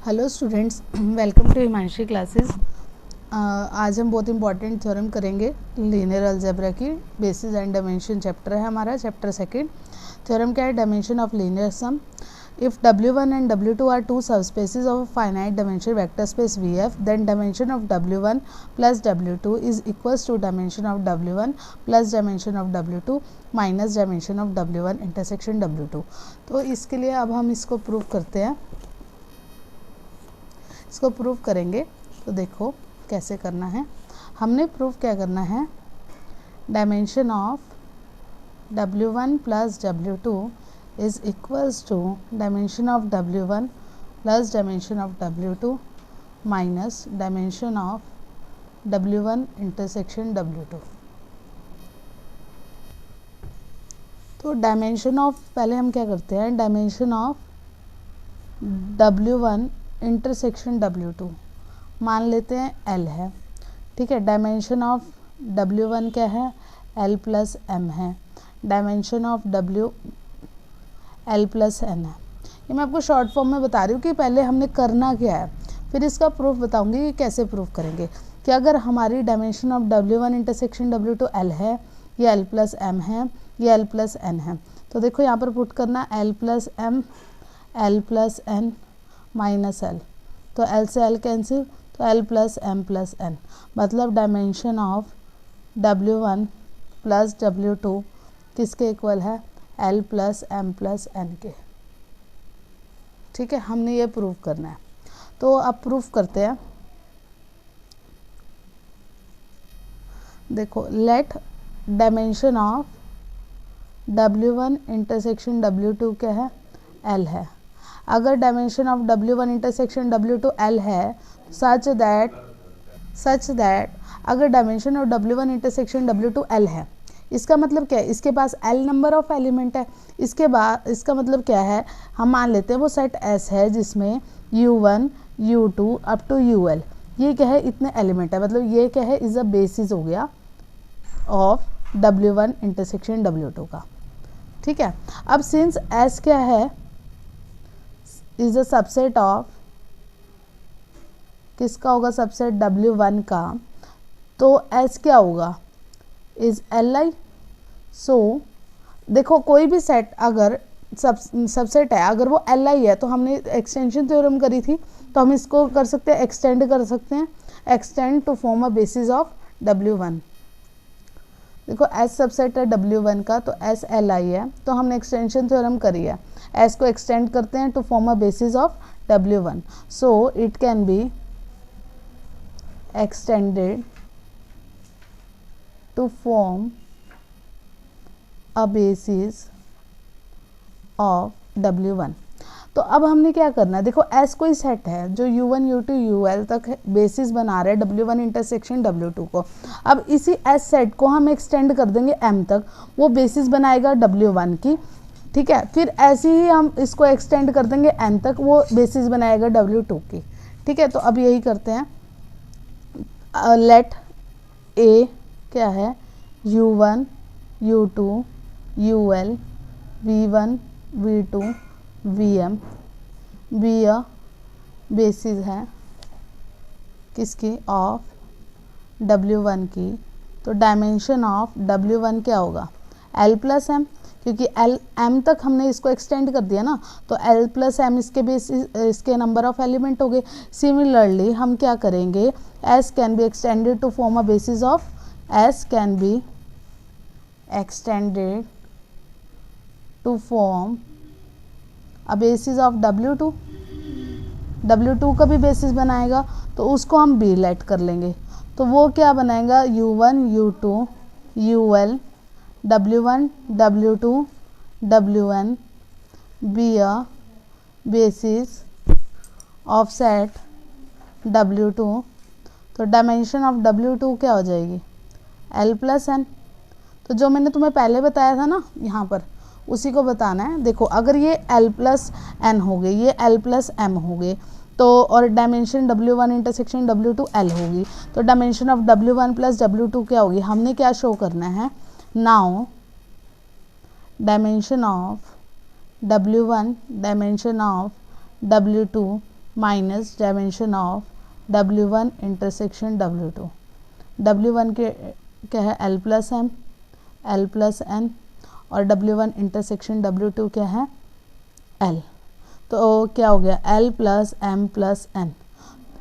Hello students, welcome to Himanshi classes. आज हम बहुत इंपॉर्टेंट थ्योरम करेंगे लीनियर अलजेब्रा की। बेसिस एंड डायमेंशन चैप्टर है हमारा, चैप्टर सेकंड। थ्योरम क्या है? Dimension of linear sum. If W1 and W2 are two subspaces of finite dimension vector space VF, then dimension of W1 plus W2 is equals to dimension of W1 plus dimension of W2 minus dimension of W1 intersection W2। तो इसके लिए अब हम इसको prove करते हैं, इसको prove करेंगे। तो देखो कैसे करना है। हमने प्रूव क्या करना है, dimension of W1 plus W2 is equals to dimension of W1 plus dimension of W2 minus dimension of W1 intersection W2। तो डायमेंशन ऑफ, पहले हम क्या करते हैं, dimension of W1 intersection W2 मान लेते हैं L है, ठीक है। डायमेंशन ऑफ W1 क्या है? L प्लस M है। Dimension of W L plus N है। ये मैं आपको शॉर्ट फॉर्म में बता रही हूँ कि पहले हमने करना क्या है, फिर इसका प्रूफ बताऊंगी कि कैसे प्रूफ करेंगे। कि अगर हमारी dimension of W1 intersection W2 L है, ये L प्लस M है, ये L प्लस N है, तो देखो यहाँ पर पुट करना L plus M, L plus N minus L, तो L से L कैंसिल, तो L plus M plus N, मतलब dimension of W1 plus W2 किसके इक्वल है? L plus M plus N के, ठीक है। हमने ये प्रूव करना है, तो अब प्रूफ करते हैं। देखो, late dimension of W1 intersection W2 क्या है? L है। अगर dimension of W1 intersection W2 L है, सच दैट अगर dimension of W1 intersection W2 L है, इसका मतलब क्या है? इसके पास L नंबर ऑफ एलिमेंट है। इसके बाद इसका मतलब क्या है, हम मान लेते हैं वो सेट S है जिसमें U1 U2 up to UL, ये क्या है? इतने एलिमेंट है, मतलब ये क्या है? इज अ बेसिस हो गया ऑफ W1 इंटरसेक्शन W2 का, ठीक है। अब सिंस S क्या है? इज अ सबसेट ऑफ, किसका होगा? सबसेट W1 का, तो S क्या होगा? Is Li। सो देखो, कोई भी सेट अगर सबसेट है, अगर वो Li है, तो हमने एक्सटेंशन थ्योरम करी थी, तो हम इसको कर सकते हैं, एक्सटेंड कर सकते हैं, extend to form a basis of W1। देखो S सबसेट है W1 का, तो S Li है, तो हमने एक्सटेंशन थ्योरम करी है, S को एक्सटेंड करते हैं to form a basis of W1, so it can be extended to form a basis of W1। तो अब हमने क्या करना है, देखो S कोई सेट है जो U1 U2 UL तक बेसिस बना रहे हैं W1 इंटरसेक्शन W2 को। अब इसी S सेट को हम एक्सटेंड कर देंगे M तक, वो बेसिस बनाएगा W1 की, ठीक है। फिर ऐसे ही हम इसको एक्सटेंड कर देंगे N तक, वो बेसिस बनाएगा W2 की, ठीक है। तो अब यही करते हैं। लेट A क्या है? U1 U2 UL V1 V2 VM be a basis है किसकी? ऑफ W1 की। तो डायमेंशन ऑफ W1 क्या होगा? L प्लस M, क्योंकि L M तक हमने इसको एक्सटेंड कर दिया ना, तो L प्लस M इसके बेसिस, इसके नंबर ऑफ एलिमेंट हो गए। सिमिलरली हम क्या करेंगे, S can be extended to form a basis of, S can be extended to form a basis of W2। W2 का भी बेसिस बनाएगा, तो उसको हम B लेट कर लेंगे, तो वो क्या बनाएगा? U1 U2 UL W1 W2 WN be a basis of set W2। तो डायमेंशन ऑफ W2 क्या हो जाएगी? L plus N। तो जो मैंने तुम्हें पहले बताया था ना, यहाँ पर उसी को बताना है। देखो, अगर ये L प्लस N हो गए, ये L प्लस M हो गए, तो और dimension W1 intersection W2 L होगी, तो dimension of W1 plus W2 क्या होगी? हमने क्या शो करना है? Now dimension of W1 dimension of W2 minus dimension of W1 intersection W2। W1 के क्या है L plus M, L plus N, और W1 इंटरसेक्शन W2 क्या है L। तो क्या हो गया L plus M plus N.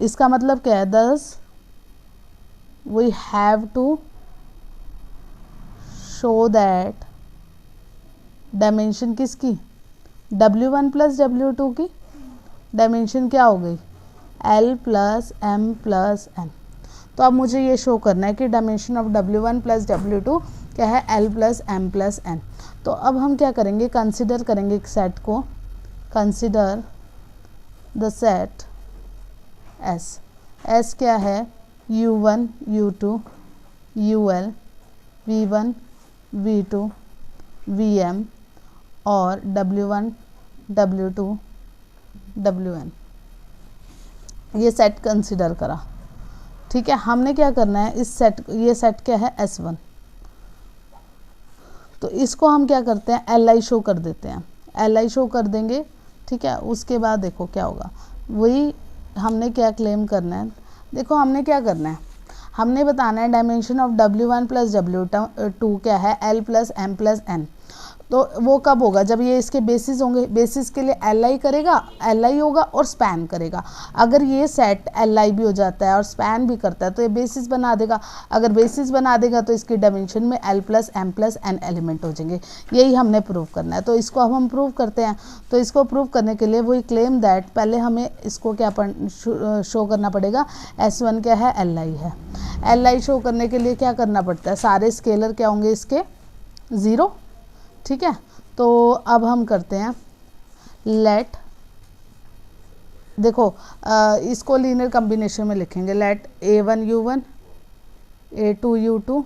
इसका मतलब क्या है, thus we have to show that dimension किसकी, W1 प्लस W2 की डायमेंशन क्या हो गई L plus M plus N. तो अब मुझे ये शो करना है कि dimension of W1 plus W2 क्या है L plus M plus N. तो अब हम क्या करेंगे, कंसिडर करेंगे एक सेट को, consider the set S। S क्या है U1 U2 UL V1 V2 VM और W1 W2 WN। ये सेट कंसिडर करा, ठीक है। हमने क्या करना है, इस सेट, ये सेट क्या है S1, तो इसको हम क्या करते हैं Li शो कर देते हैं, Li शो कर देंगे, ठीक है। उसके बाद देखो क्या होगा, वही हमने क्या क्लेम करना है, देखो हमने क्या करना है, हमने बताना है dimension of W1 plus W2 क्या है L plus M plus N. तो वो कब होगा, जब ये इसके बेसिस होंगे, बेसिस के लिए Li करेगा, Li होगा और स्पैन करेगा। अगर ये सेट Li भी हो जाता है और स्पैन भी करता है तो ये बेसिस बना देगा। अगर बेसिस बना देगा तो इसकी डायमेंशन में L plus M plus N element हो जाएंगे। यही हमने प्रूव करना है, तो इसको अब हम प्रूव करते हैं। तो इसको प्रूव करने के लिए वही क्लेम दैट, पहले हमें इसको क्या शो करना पड़ेगा, S1 क्या है Li है। Li शो करने के लिए क्या करना पड़ता है, सारे स्केलर क्या होंगे इसके 0, ठीक है। तो अब हम करते हैं लेट, देखो इसको लीनियर कॉम्बिनेशन में लिखेंगे, late A1 U1 A2 U2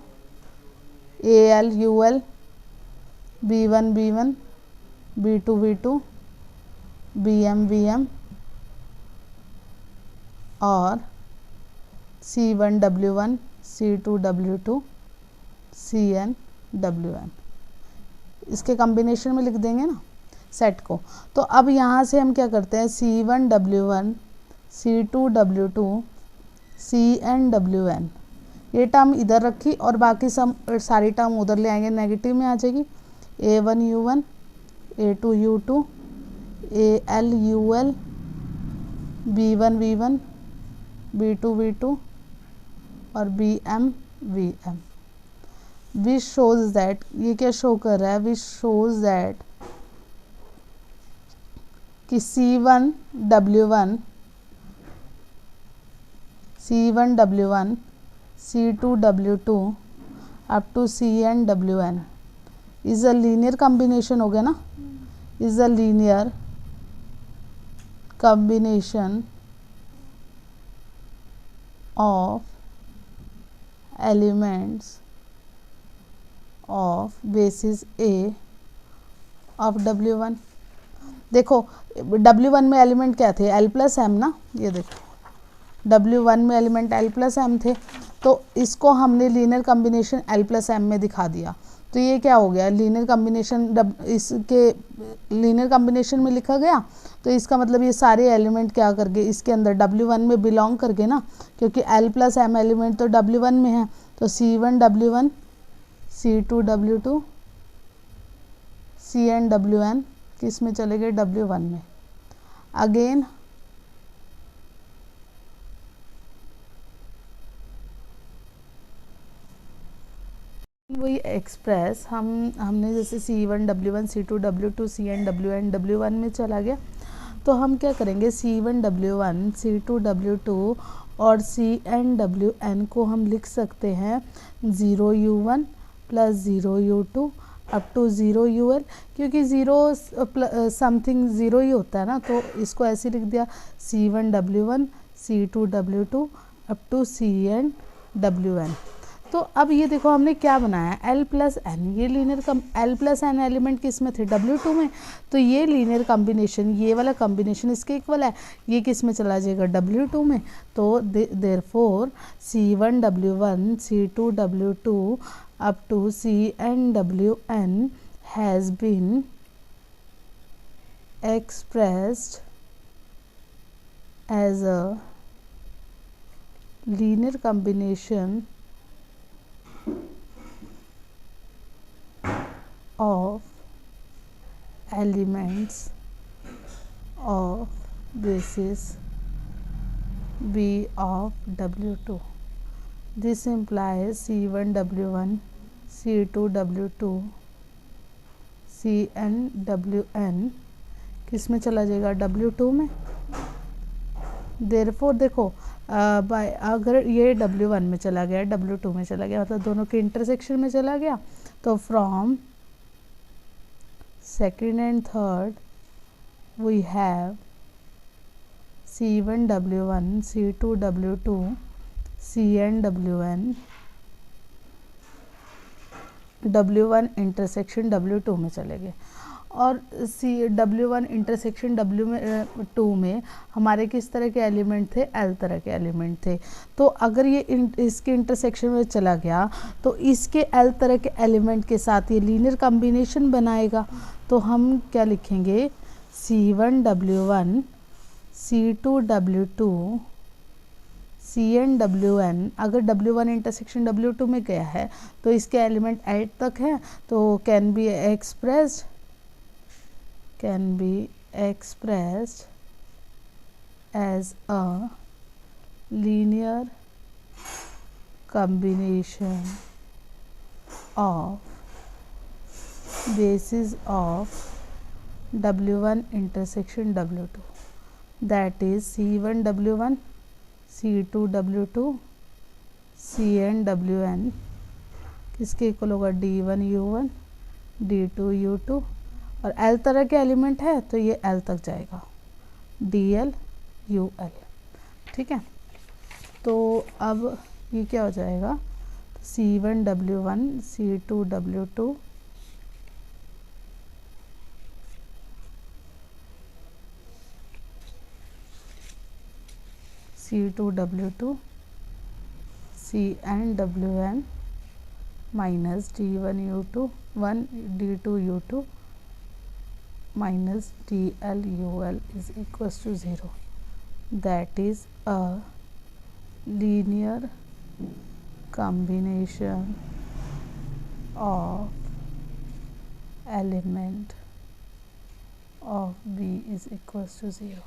AL UL B1 B1 B2 B2 BM VM और C1 W1 C2 W2 CN WN, इसके कॉम्बिनेशन में लिख देंगे ना सेट को। तो अब यहाँ से हम क्या करते हैं, C1 W1 C2 W2 CN WN, ये टर्म इधर रखी और बाकी सब सारी टर्म उधर ले आएंगे, नेगेटिव में आ जाएगी। A1 U1 A2 U2 AL UL B1 V1 B2 V2 और BM VM। Which shows that, ये क्या शो कर रहा है, विच शोज दैट कि C1 W1 C2 W2 up to CN WN is a linear combination, हो गया ना, is a linear combination of elements of basis A of W1। देखो W1 में एलिमेंट क्या थे, L प्लस एम ना, ये देखो W1 में एलिमेंट L प्लस एम थे, तो इसको हमने linear combination L plus M में दिखा दिया। तो ये क्या हो गया, लीनियर कॉम्बिनेशन, इसके लीनियर कॉम्बिनेशन में लिखा गया। तो इसका मतलब ये सारे एलिमेंट क्या कर गए, इसके अंदर W1 में बिलोंग कर गए ना, क्योंकि L प्लस एम एलिमेंट तो W1 में है। तो C1 W1 C2 W2 CN WN किस में चले गए, W1 में। अगेन वही एक्सप्रेस हमने जैसे C1 W1 C2 W2 CN WN W1 में चला गया, तो हम क्या करेंगे, C1 W1 C2 W2 और CN WN को हम लिख सकते हैं 0 U1 plus 0 U2 up to 0 UL, क्योंकि 0 समथिंग 0 ही होता है ना, तो इसको ऐसे लिख दिया C1 W1 C2 W2 up to CN WN। तो अब ये देखो हमने क्या बनाया, L प्लस एन, ये linear L plus N element किस में थे, W2 में। तो ये लीनियर कॉम्बिनेशन, ये वाला कॉम्बिनेशन इसके इक्वल है, ये किस में चला जाएगा, W2 में। तो therefore C1 W1 C2 W2 up to CN WN has been expressed as a linear combination of elements of basis B of W2. This implies C1 W1, C2 W2, Cn Wn किस में चला जाएगा, W2 में. Therefore देखो bye अगर ये W1 में चला गया, W2 में चला गया, मतलब दोनों के इंटरसेक्शन में चला गया, तो from second and third we have C1 W1, C2 W2, Cn Wn, W1 intersection W2 में चले गए. और W1 इंटरसेक्शन W2 में हमारे किस तरह के एलिमेंट थे, L तरह के एलिमेंट थे. तो अगर ये इसके इंटरसेक्शन में चला गया तो इसके L तरह के एलिमेंट के साथ ये लीनियर कॉम्बिनेशन बनाएगा. तो हम क्या लिखेंगे, C1 W1, C2 W2, Cn Wn. अगर W1 इंटरसेक्शन W2 में गया है तो इसके एलिमेंट 8 तक है, तो can be expressed as a linear combination of bases of W1 intersection W2, that is C1 W1, C2 W2, Cn Wn किसके इक्वल होगा, D1 U1, D2 U2, और L तरह के एलिमेंट है तो ये L तक जाएगा, DL UL. ठीक है, तो अब ये क्या हो जाएगा, C1 W1, C2 W2, C2 W2, Cn Wn minus D1 U2 1 D2 U2 minus DL UL is equals to 0. That is a linear combination of element of B is equals to 0.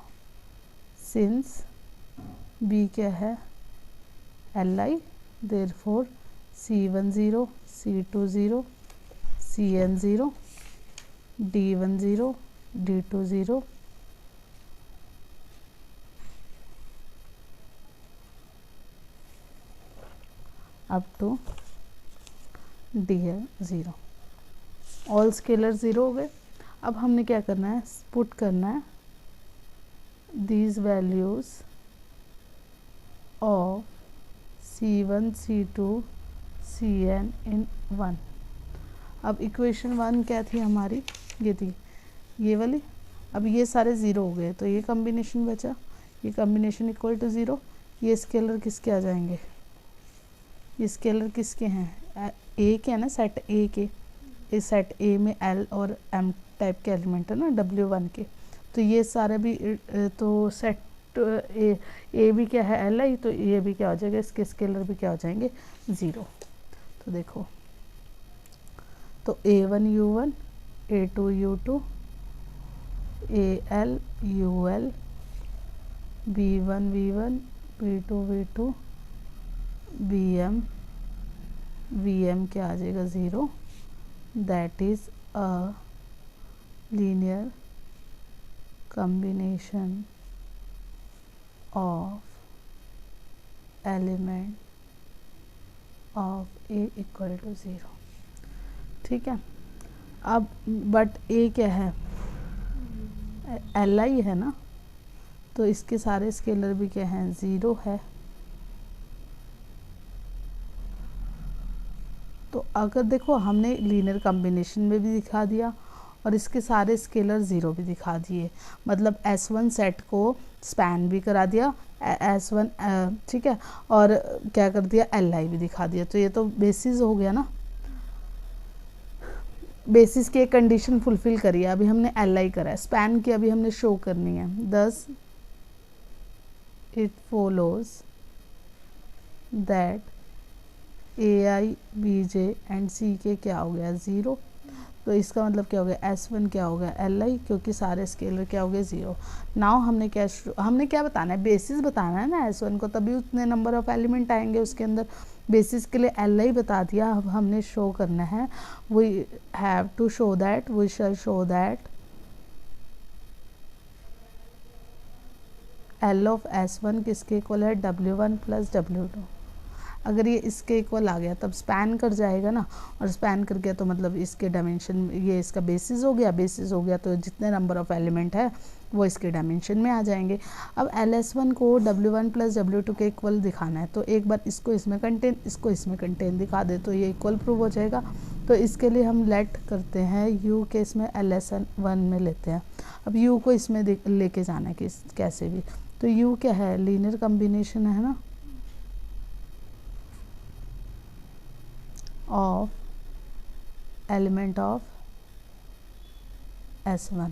Since B क्या है, Li, therefore C1 0, C2 0, Cn 0, D1 0, D2 0, up to DL 0. All scalar 0 हो गए. अब हमने क्या करना है, put करना है these values of C1, C2, Cn in 1. अब इक्वेशन 1 क्या थी हमारी, ये थी ये वाली. अब ये सारे 0 हो गए तो ये कॉम्बिनेशन बचा, ये कॉम्बिनेशन इक्वल टू 0. ये स्केलर किसके आ जाएंगे, ये स्केलर किसके हैं, ए के है ना, सेट ए के. इस सेट ए में L और M टाइप के एलिमेंट है ना W1 के, तो ये सारे भी तो सेट ए भी क्या है Li, तो ये भी क्या हो जाएगा, इसके स्केलर भी क्या हो जाएंगे 0. तो देखो, तो A1 U1, A2 U2, AL UL, B1 V1, B2 V2, BM VM क्या आ जाएगा 0. That is a linear combination of element of A equal to 0. ठीक है, अब बट A क्या है, Li है ना, तो इसके सारे स्केलर भी क्या हैं 0 है. तो अगर देखो हमने लीनियर कॉम्बिनेशन में भी दिखा दिया और इसके सारे स्केलर 0 भी दिखा दिए, मतलब S1 सेट को स्पैन भी करा दिया S1, ठीक है, और क्या कर दिया Li भी दिखा दिया. तो ये तो बेसिस हो गया ना, बेसिस की एक कंडीशन फुलफिल करिए. अभी हमने Li करा है, स्पैन की अभी हमने शो करनी है. 10 it follows that AI BJ and CK क्या हो गया 0। तो इसका मतलब क्या हो गया S1 क्या हो गया Li, क्योंकि सारे स्केलर क्या हो गए 0। नाउ हमने क्या बताना है, बेसिस बताना है ना S1 को, तभी उतने नंबर ऑफ एलिमेंट आएंगे उसके अंदर। बेसिस के लिए Li बता दिया, अब हमने शो करना है, we have to show that, we shall show that L of S1 किसके इक्वल है W1 प्लस W2। अगर ये इसके इक्वल आ गया तब स्पैन कर जाएगा ना, और स्पैन कर गया तो मतलब इसके डायमेंशन, ये इसका बेसिस हो गया, बेसिस हो गया तो जितने नंबर ऑफ एलिमेंट है वो इसके डायमेंशन में आ जाएंगे। अब LS1 को W1 प्लस W2 के इक्वल दिखाना है, तो एक बार इसको इसमें कंटेन, इसको इसमें कंटेन दिखा दे तो ये इक्वल प्रूव हो जाएगा। तो इसके लिए हम लेट करते हैं U के इसमें LS1 में लेते हैं। अब U को इसमें लेके जाना है कि कैसे भी, तो U क्या है, लीनियर कॉम्बिनेशन है ना ऑफ एलिमेंट ऑफ S1।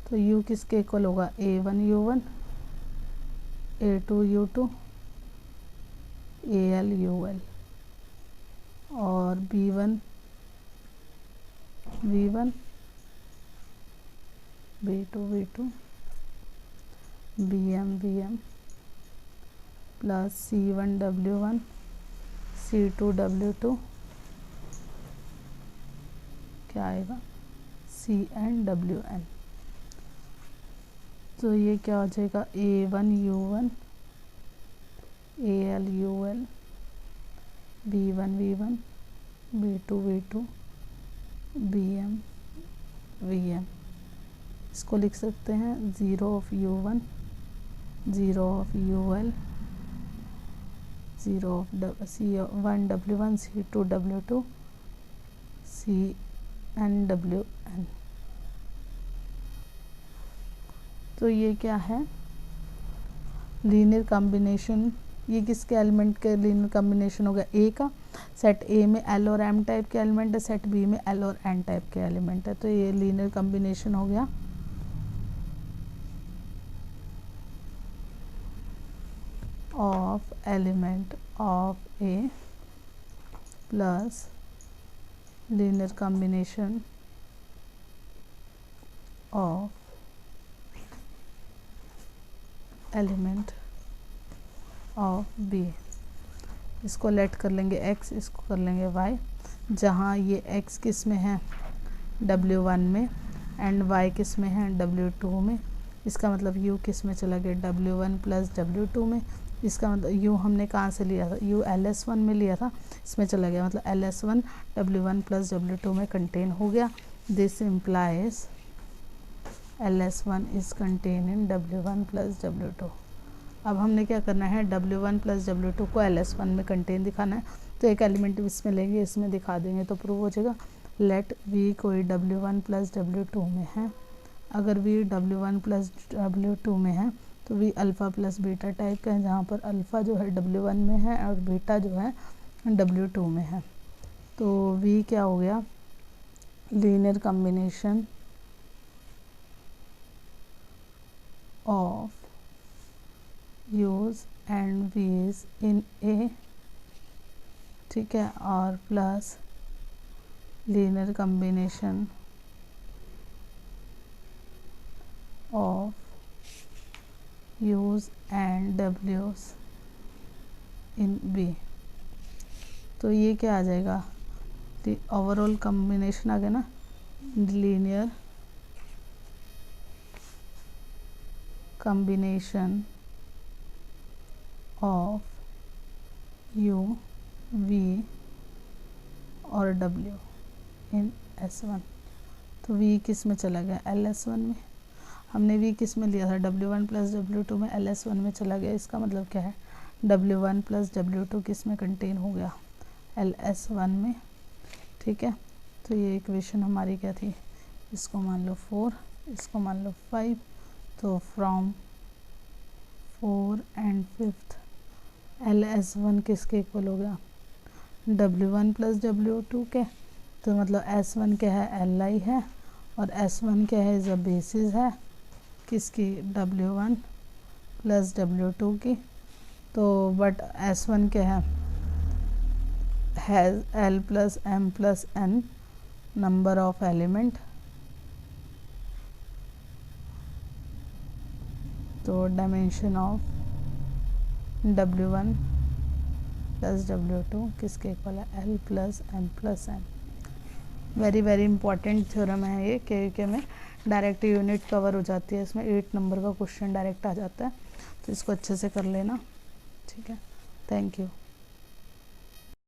तो U किसके इक्वल होगा A1 U1, A2 U2, AL UL, और B1 V1, B2 V2, BM VM plus C1 W1, C2 W2 क्या आएगा CN WN। तो ये क्या हो जाएगा A1 U1, AL UL, B1 V1, B2 V2, BM VM। इसको लिख सकते हैं 0 of U1, 0 of UL, 0 of C1 W1, C2 W2, CN WN। तो ये क्या है लीनियर कॉम्बिनेशन, ये किसके एलिमेंट के लीनियर कॉम्बिनेशन हो गया A का। सेट A में L और M टाइप के एलिमेंट है, सेट B में L और N टाइप के एलिमेंट है, तो ये लीनियर कॉम्बिनेशन हो गया of element of A plus linear combination of element of B। इसको लेट कर लेंगे X, इसको कर लेंगे Y, जहाँ ये X किस में है W1 में एंड Y किस में है W2 में। इसका मतलब U किस में चला गया W1 प्लस W2 में। इसका मतलब U हमने कहाँ से लिया था, U LS1 में लिया था, इसमें चला गया, मतलब LS1 W1 प्लस W2 में कंटेन हो गया। This implies LS1 is contain in W1 plus W2। अब हमने क्या करना है W1 प्लस W2 को LS1 में कंटेन दिखाना है, तो एक एलिमेंट इसमें लेंगे, इसमें दिखा देंगे तो प्रूव हो जाएगा। लेट V कोई W1 प्लस W2 में है, अगर V W1 प्लस W2 में है तो V alpha plus beta type का है, जहाँ पर अल्फ़ा जो है W1 में है और बीटा जो है W2 में है। तो V क्या हो गया linear combination of U's and V's in A, ठीक है, और plus linear combination of U's and W's in B। तो ये क्या आ जाएगा ओवरऑल कॉम्बिनेशन आ गया ना, linear combination of U, V और W इन S1। तो V किस में चला गया LS1 में, हमने V किस में लिया था W1 प्लस W2 में, LS1 में चला गया। इसका मतलब क्या है W1 प्लस W2 किस में कंटेन हो गया LS1 में, ठीक है। तो ये इक्वेशन हमारी क्या थी, इसको मान लो 4, इसको मान लो 5, तो फ्रॉम 4 एंड 5 LS1 किसके इक्वल हो गया W1 प्लस W2 के। तो मतलब S1 क्या है Li है, और S1 क्या है इज अ बेसिस है किसकी W1 प्लस W2 की। तो बट S1 क्या है, has L plus M plus N number of element. तो dimension of W1 plus W2 किसके इक्वल है, L plus M plus N। Very very important theorem है ये, के में डायरेक्ट यूनिट कवर हो जाती है, इसमें 8 नंबर का क्वेश्चन डायरेक्ट आ जाता है, तो इसको अच्छे से कर लेना। ठीक है, थैंक यू।